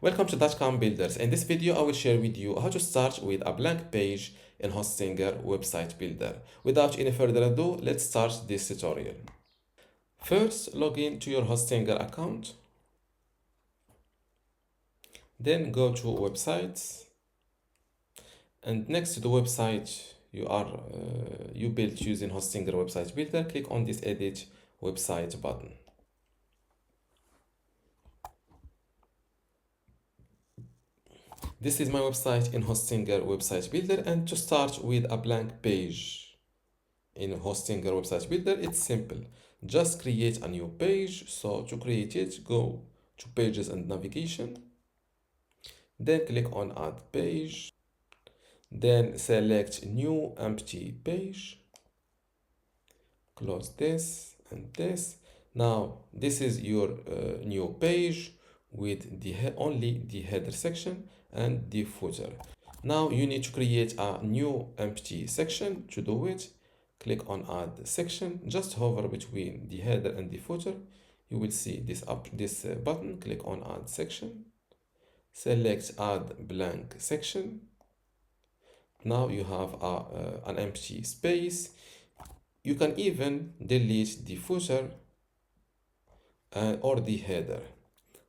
Welcome to dotcom builders. In this video, I will share with you how to start with a blank page in Hostinger website builder. Without any further ado, let's start this tutorial. First, log in to your Hostinger account. Then go to websites. And next to the website you built using Hostinger website builder, click on this edit website button. This is my website in Hostinger website builder, and to start with a blank page in Hostinger website builder, it's simple. Just create a new page. So to create it, go to pages and navigation, then click on add page, then select new empty page, close this and this. Now this is your new page with only the header section and the footer. Now you need to create a new empty section. To do it, click on add section, just hover between the header and the footer. You will see this button. Click on add section, select add blank section. Now you have an empty space. You can even delete the footer or the header.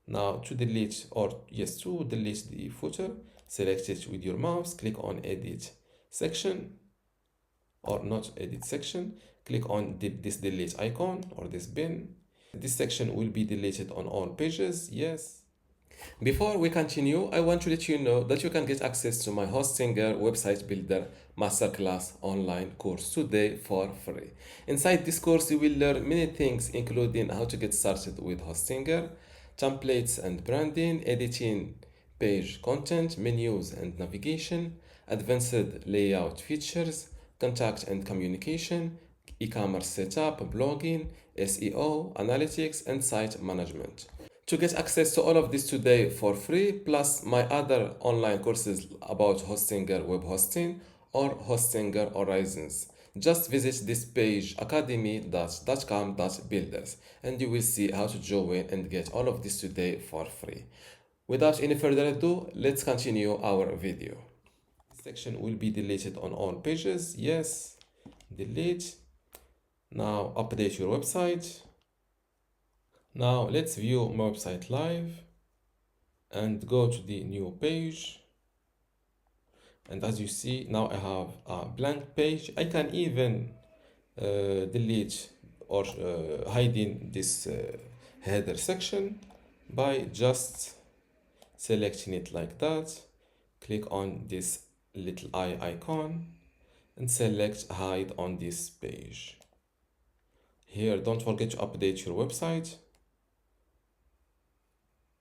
Now to delete the footer, select it with your mouse, click on edit section, or not edit section, click on this delete icon or this bin. This section will be deleted on all pages, yes. Before we continue, I want to let you know that you can get access to my Hostinger website builder masterclass online course today for free. Inside this course, you will learn many things, including how to get started with Hostinger, templates and branding, editing page content, menus and navigation, advanced layout features, contact and communication, e-commerce setup, blogging, SEO, analytics, and site management. To get access to all of this today for free, plus my other online courses about Hostinger web hosting or Hostinger Horizons, just visit this page academy.dotcom.builders and you will see how to join and get all of this today for free. Without any further ado, let's continue our video. This section will be deleted on all pages. Yes, delete. Now update your website. Now let's view my website live and go to the new page. And as you see, now I have a blank page. I can even delete or hiding this header section by just selecting it like that. Click on this little eye icon and select hide on this page. Here, don't forget to update your website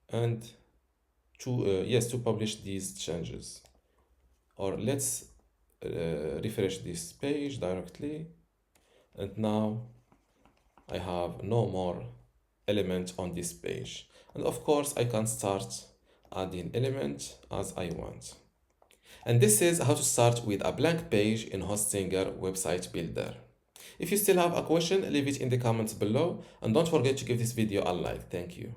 and to publish these changes. Or let's refresh this page directly, and now I have no more elements on this page. And of course, I can start adding elements as I want. And this is how to start with a blank page in Hostinger website builder. If you still have a question, leave it in the comments below, and don't forget to give this video a like. Thank you.